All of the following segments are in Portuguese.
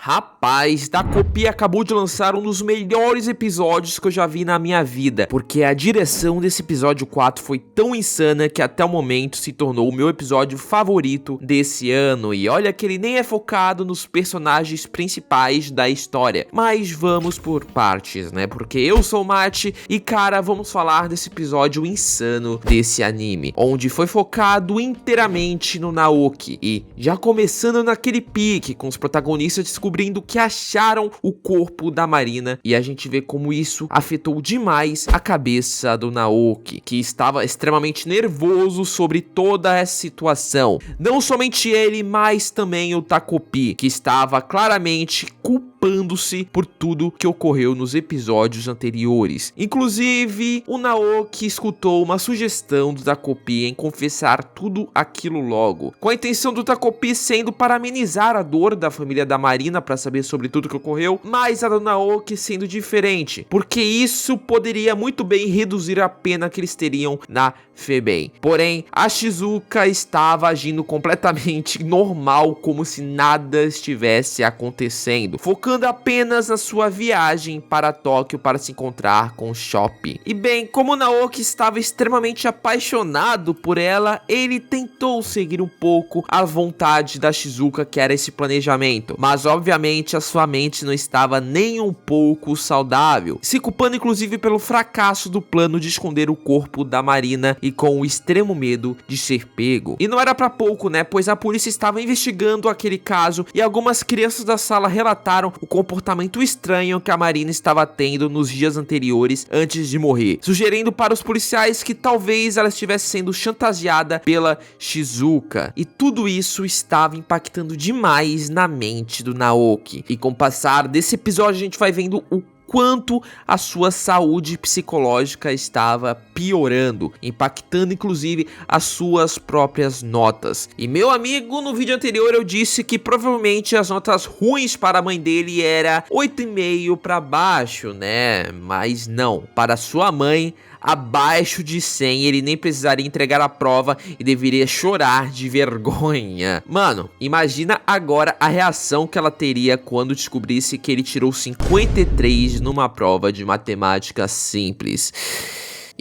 Rapaz, Dacopi acabou de lançar um dos melhores episódios que eu já vi na minha vida, porque a direção desse episódio 4 foi tão insana que até o momento se tornou o meu episódio favorito desse ano. E olha que ele nem é focado nos personagens principais da história, mas vamos por partes, né? Porque eu sou o Mate e, cara, vamos falar desse episódio insano desse anime, onde foi focado inteiramente no Naoki. E já começando naquele pique, com os protagonistas descobrindo que acharam o corpo da Marina, e a gente vê como isso afetou demais a cabeça do Naoki, que estava extremamente nervoso sobre toda essa situação. Não somente ele, mas também o Dacopi, que estava claramente culpando-se por tudo que ocorreu nos episódios anteriores. Inclusive, o Naoki escutou uma sugestão do Dacopi em confessar tudo aquilo logo, com a intenção do Dacopi sendo para amenizar a dor da família da Marina para saber sobre tudo que ocorreu, mas a do Naoki sendo diferente, porque isso poderia muito bem reduzir a pena que eles teriam na FEBEM. Porém, a Shizuka estava agindo completamente normal, como se nada estivesse acontecendo, focando apenas na sua viagem para Tóquio para se encontrar com o Chopper. E bem, como o Naoki estava extremamente apaixonado por ela, ele tentou seguir um pouco a vontade da Shizuka, que era esse planejamento, mas obviamente a sua mente não estava nem um pouco saudável, se culpando inclusive pelo fracasso do plano de esconder o corpo da Marina e com o extremo medo de ser pego. E não era pra pouco, né, pois a polícia estava investigando aquele caso e algumas crianças da sala relataram o comportamento estranho que a Marina estava tendo nos dias anteriores antes de morrer, sugerindo para os policiais que talvez ela estivesse sendo chantageada pela Shizuka. E tudo isso estava impactando demais na mente do Naoki. E com o passar desse episódio a gente vai vendo o quanto a sua saúde psicológica estava piorando, impactando inclusive as suas próprias notas. E meu amigo, no vídeo anterior eu disse que provavelmente as notas ruins para a mãe dele era 8,5 para baixo, né? Mas não, para sua mãe, abaixo de 100, ele nem precisaria entregar a prova e deveria chorar de vergonha. Mano, imagina agora a reação que ela teria quando descobrisse que ele tirou 53 numa prova de matemática simples.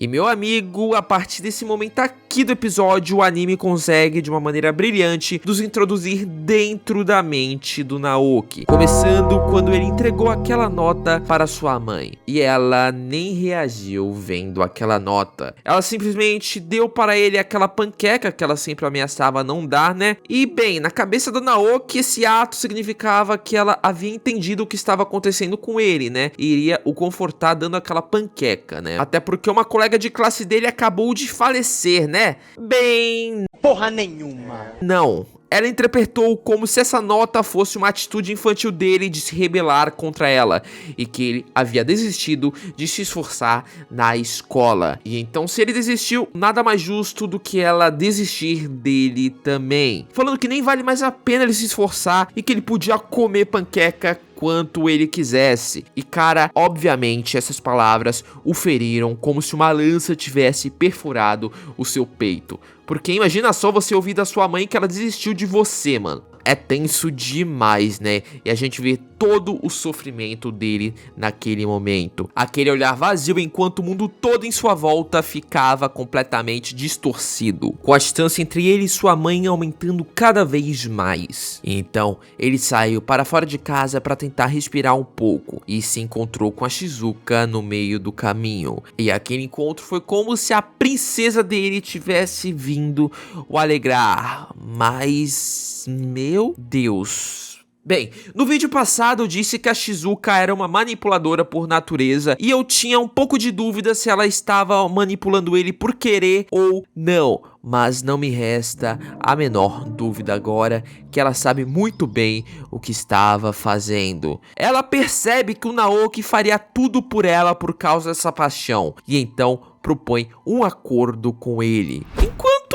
E meu amigo, a partir desse momento aqui do episódio, o anime consegue de uma maneira brilhante nos introduzir dentro da mente do Naoki, começando quando ele entregou aquela nota para sua mãe, e ela nem reagiu vendo aquela nota. Ela simplesmente deu para ele aquela panqueca que ela sempre ameaçava não dar, né? E bem, na cabeça do Naoki, esse ato significava que ela havia entendido o que estava acontecendo com ele, né? E iria o confortar dando aquela panqueca, né? Até porque uma colega de classe dele acabou de falecer, né? Bem, porra nenhuma. Não. Ela interpretou como se essa nota fosse uma atitude infantil dele de se rebelar contra ela, e que ele havia desistido de se esforçar na escola. E então, se ele desistiu, nada mais justo do que ela desistir dele também, falando que nem vale mais a pena ele se esforçar e que ele podia comer panqueca quanto ele quisesse. E cara, obviamente essas palavras o feriram como se uma lança tivesse perfurado o seu peito. Porque imagina só você ouvir da sua mãe que ela desistiu de você, mano. É tenso demais, né? E a gente vê todo o sofrimento dele naquele momento. Aquele olhar vazio enquanto o mundo todo em sua volta ficava completamente distorcido, com a distância entre ele e sua mãe aumentando cada vez mais. Então, ele saiu para fora de casa para tentar respirar um pouco e se encontrou com a Shizuka no meio do caminho. E aquele encontro foi como se a princesa dele tivesse vindo o alegrar, mas meu Deus. Bem, no vídeo passado eu disse que a Shizuka era uma manipuladora por natureza e eu tinha um pouco de dúvida se ela estava manipulando ele por querer ou não, mas não me resta a menor dúvida agora que ela sabe muito bem o que estava fazendo. Ela percebe que o Naoki faria tudo por ela por causa dessa paixão e então propõe um acordo com ele. Enquanto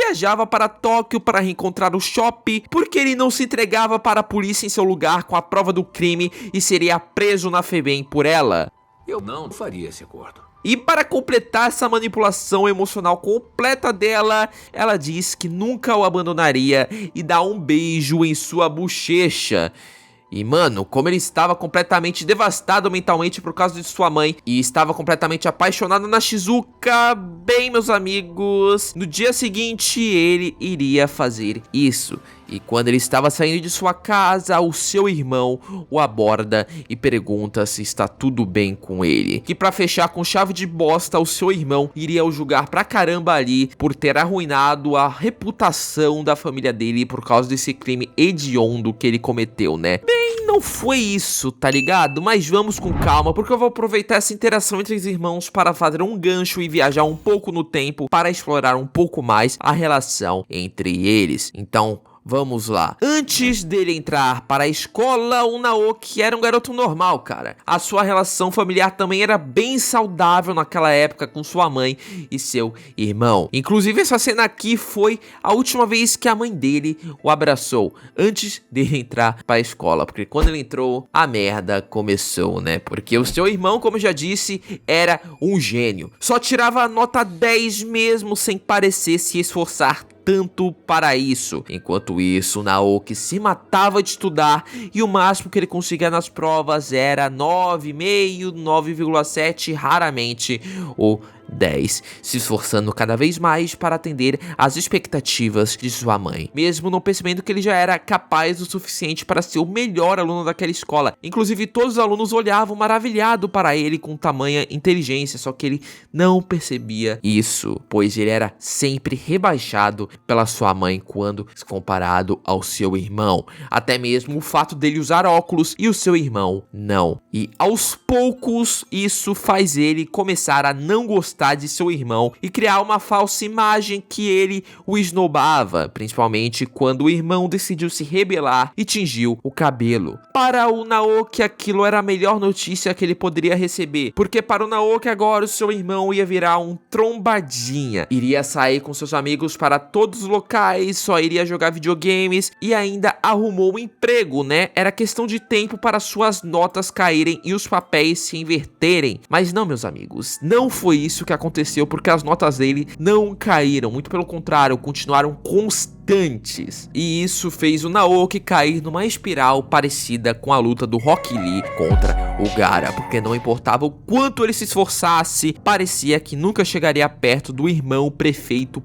viajava para Tóquio para reencontrar o Chopper, porque ele não se entregava para a polícia em seu lugar com a prova do crime e seria preso na FEBEM por ela. Eu não faria esse acordo. E para completar essa manipulação emocional completa dela, ela diz que nunca o abandonaria e dá um beijo em sua bochecha. E mano, como ele estava completamente devastado mentalmente por causa de sua mãe e estava completamente apaixonado na Shizuka, bem, meus amigos, no dia seguinte ele iria fazer isso. E quando ele estava saindo de sua casa, o seu irmão o aborda e pergunta se está tudo bem com ele. Que pra fechar com chave de bosta, o seu irmão iria o julgar pra caramba ali por ter arruinado a reputação da família dele por causa desse crime hediondo que ele cometeu, né? Bem, não foi isso, tá ligado? Mas vamos com calma, porque eu vou aproveitar essa interação entre os irmãos para fazer um gancho e viajar um pouco no tempo para explorar um pouco mais a relação entre eles. Então, vamos lá. Antes dele entrar para a escola, o Naoki era um garoto normal, cara. A sua relação familiar também era bem saudável naquela época com sua mãe e seu irmão. Inclusive, essa cena aqui foi a última vez que a mãe dele o abraçou, antes dele entrar para a escola. Porque quando ele entrou, a merda começou, né? Porque o seu irmão, como eu já disse, era um gênio. Só tirava nota 10 mesmo, sem parecer se esforçar tanto para isso. Enquanto isso, Naoki se matava de estudar e o máximo que ele conseguia nas provas era 9,5, 9,7, raramente o 10, se esforçando cada vez mais para atender às expectativas de sua mãe, mesmo não percebendo que ele já era capaz o suficiente para ser o melhor aluno daquela escola. Inclusive, todos os alunos olhavam maravilhado para ele com tamanha inteligência, só que ele não percebia isso, pois ele era sempre rebaixado pela sua mãe quando comparado ao seu irmão. Até mesmo o fato dele usar óculos e o seu irmão não. E aos poucos isso faz ele começar a não gostar de seu irmão e criar uma falsa imagem que ele o esnobava, principalmente quando o irmão decidiu se rebelar e tingiu o cabelo. Para o Naoki, aquilo era a melhor notícia que ele poderia receber, porque para o Naoki agora o seu irmão ia virar um trombadinha, iria sair com seus amigos para todos os locais, só iria jogar videogames e ainda arrumou um emprego, né? Era questão de tempo para suas notas caírem e os papéis se inverterem. Mas não, meus amigos, não foi isso que aconteceu, porque as notas dele não caíram, muito pelo contrário, continuaram constantes. E isso fez o Naoki cair numa espiral parecida com a luta do Rock Lee contra o Gaara, porque não importava o quanto ele se esforçasse, parecia que nunca chegaria perto do irmão prefeito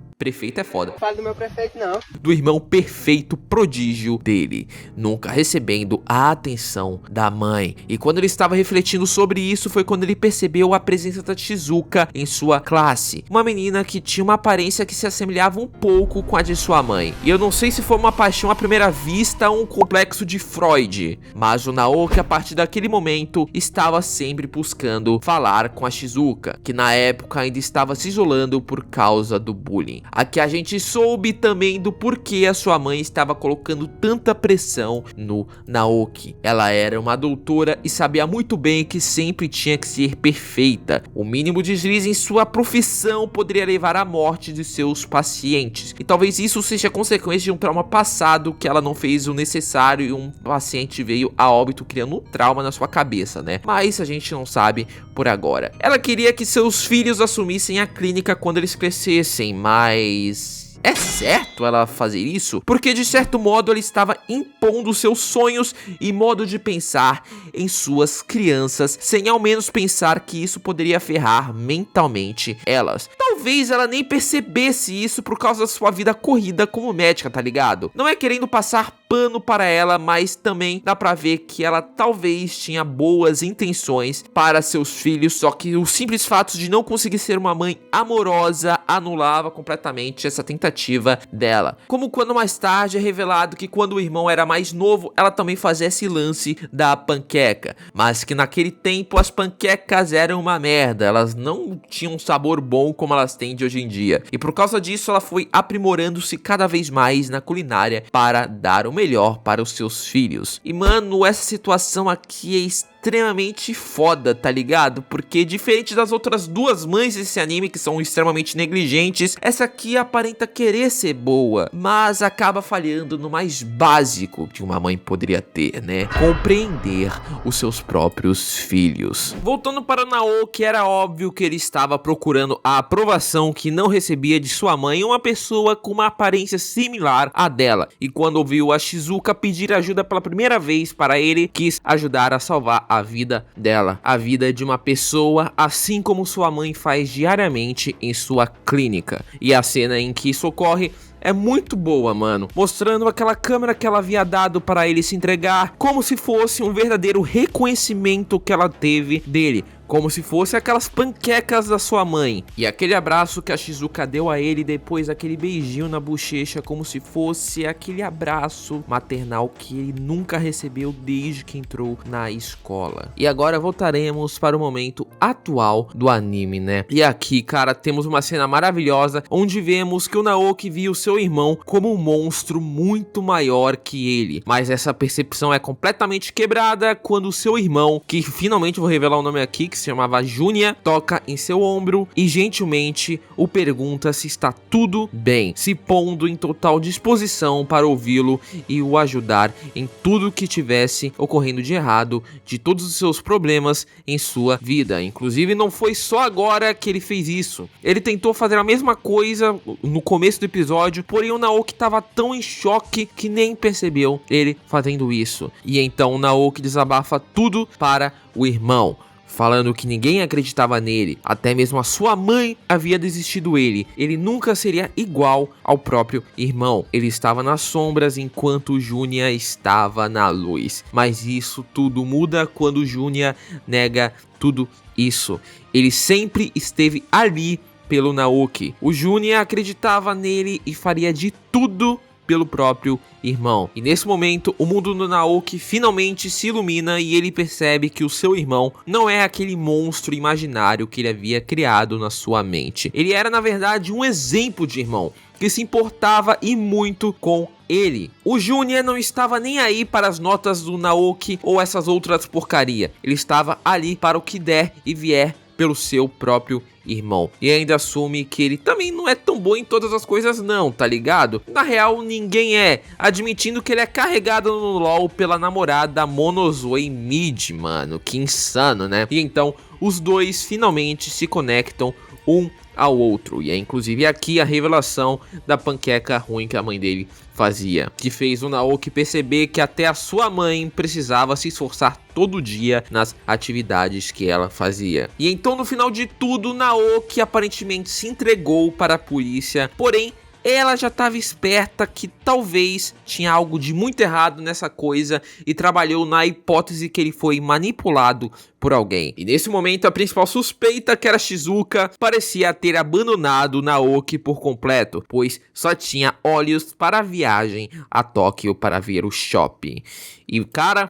é foda. Fala do meu prefeito, não. Do irmão perfeito prodígio dele, nunca recebendo a atenção da mãe. E quando ele estava refletindo sobre isso, foi quando ele percebeu a presença da Shizuka em sua classe. Uma menina que tinha uma aparência que se assemelhava um pouco com a de sua mãe. E eu não sei se foi uma paixão à primeira vista ou um complexo de Freud, mas o Naoki, a partir daquele momento, estava sempre buscando falar com a Shizuka, que na época ainda estava se isolando por causa do bullying. Aqui a gente soube também do porquê a sua mãe estava colocando tanta pressão no Naoki. Ela era uma doutora e sabia muito bem que sempre tinha que ser perfeita. O mínimo deslize em sua profissão poderia levar à morte de seus pacientes. E talvez isso seja consequência de um trauma passado que ela não fez o necessário e um paciente veio a óbito criando um trauma na sua cabeça, né? Mas a gente não sabe por agora. Ela queria que seus filhos assumissem a clínica quando eles crescessem, mas é certo ela fazer isso? Porque de certo modo ela estava impondo seus sonhos e modo de pensar em suas crianças, sem ao menos pensar que isso poderia ferrar mentalmente elas. Talvez ela nem percebesse isso por causa da sua vida corrida como médica, tá ligado? Não é querendo passar pano para ela, mas também dá pra ver que ela talvez tinha boas intenções para seus filhos, só que o simples fato de não conseguir ser uma mãe amorosa anulava completamente essa tentativa dela. Como quando mais tarde é revelado que quando o irmão era mais novo, ela também fazia esse lance da panqueca, mas que naquele tempo as panquecas eram uma merda, elas não tinham um sabor bom como elas têm de hoje em dia, e por causa disso ela foi aprimorando-se cada vez mais na culinária para dar o melhor para os seus filhos. E mano, essa situação aqui é extremamente foda, tá ligado? Porque diferente das outras duas mães desse anime, que são extremamente negligentes, essa aqui aparenta querer ser boa, mas acaba falhando no mais básico que uma mãe poderia ter, né? Compreender os seus próprios filhos. Voltando para o Naoki, era óbvio que ele estava procurando a aprovação que não recebia de sua mãe, uma pessoa com uma aparência similar à dela. E quando ouviu a Shizuka pedir ajuda pela primeira vez para ele, quis ajudar a salvar a vida dela, a vida de uma pessoa, assim como sua mãe faz diariamente em sua clínica. E a cena em que isso ocorre é muito boa, mano, mostrando aquela câmera que ela havia dado para ele se entregar, como se fosse um verdadeiro reconhecimento que ela teve dele, como se fosse aquelas panquecas da sua mãe. E aquele abraço que a Shizuka deu a ele, depois aquele beijinho na bochecha, como se fosse aquele abraço maternal que ele nunca recebeu desde que entrou na escola. E agora voltaremos para o momento atual do anime, né? E aqui, cara, temos uma cena maravilhosa, onde vemos que o Naoki viu seu irmão como um monstro muito maior que ele. Mas essa percepção é completamente quebrada quando o seu irmão, que finalmente vou revelar o nome aqui, que se chamava Junya, toca em seu ombro e gentilmente o pergunta se está tudo bem, se pondo em total disposição para ouvi-lo e o ajudar em tudo que tivesse ocorrendo de errado, de todos os seus problemas em sua vida. Inclusive, não foi só agora que ele fez isso. Ele tentou fazer a mesma coisa no começo do episódio, porém o Naoki estava tão em choque que nem percebeu ele fazendo isso. E então o Naoki desabafa tudo para o irmão, falando que ninguém acreditava nele, até mesmo a sua mãe havia desistido dele. Ele nunca seria igual ao próprio irmão. Ele estava nas sombras enquanto Junya estava na luz. Mas isso tudo muda quando Junya nega tudo isso. Ele sempre esteve ali pelo Naoki. O Junya acreditava nele e faria de tudo pelo próprio irmão. E nesse momento, o mundo do Naoki finalmente se ilumina e ele percebe que o seu irmão não é aquele monstro imaginário que ele havia criado na sua mente. Ele era, na verdade, um exemplo de irmão que se importava e muito com ele. O Junya não estava nem aí para as notas do Naoki ou essas outras porcaria. Ele estava ali para o que der e vier pelo seu próprio irmão. E ainda assume que ele também não é tão bom em todas as coisas não, tá ligado? Na real, ninguém é. Admitindo que ele é carregado no LoL pela namorada Monozoe Mid, mano. Que insano, né? E então, os dois finalmente se conectam um ao outro. E é inclusive aqui a revelação da panqueca ruim que a mãe dele fazia, que fez o Naoki perceber que até a sua mãe precisava se esforçar todo dia nas atividades que ela fazia. E então, no final de tudo, Naoki aparentemente se entregou para a polícia, porém ela já estava esperta que talvez tinha algo de muito errado nessa coisa e trabalhou na hipótese que ele foi manipulado por alguém. E nesse momento a principal suspeita, que era Shizuka, parecia ter abandonado Naoki por completo, pois só tinha olhos para a viagem a Tóquio para ver o shopping. E cara,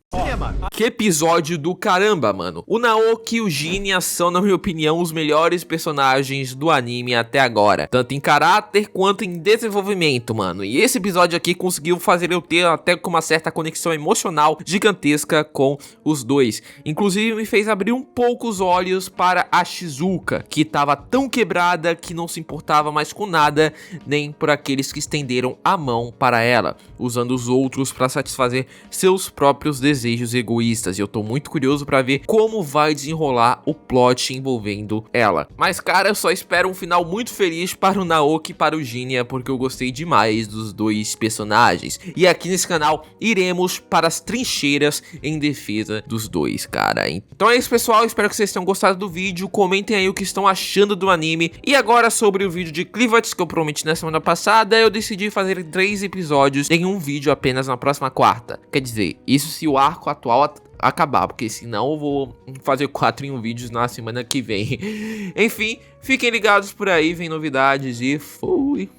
que episódio do caramba, mano. O Naoki e o Junya são, na minha opinião, os melhores personagens do anime até agora, tanto em caráter quanto em desenvolvimento, mano. E esse episódio aqui conseguiu fazer eu ter até com uma certa conexão emocional gigantesca com os dois. Inclusive me fez abrir um pouco os olhos para a Shizuka, que estava tão quebrada que não se importava mais com nada, nem por aqueles que estenderam a mão para ela, usando os outros para satisfazer seus próprios desejos egoístas. E eu tô muito curioso para ver como vai desenrolar o plot envolvendo ela. Mas cara, eu só espero um final muito feliz para o Naoki e para o Junya, porque eu gostei demais dos dois personagens. E aqui nesse canal iremos para as trincheiras em defesa dos dois, cara. Então é isso, pessoal, espero que vocês tenham gostado do vídeo. Comentem aí o que estão achando do anime. E agora sobre o vídeo de Clivats que eu prometi na semana passada, eu decidi fazer 3 episódios em um vídeo apenas na próxima quarta. Quer dizer, isso se o arco atual acabar, porque senão eu vou fazer 4 em um vídeo na semana que vem. Enfim, fiquem ligados por aí, vem novidades e fui!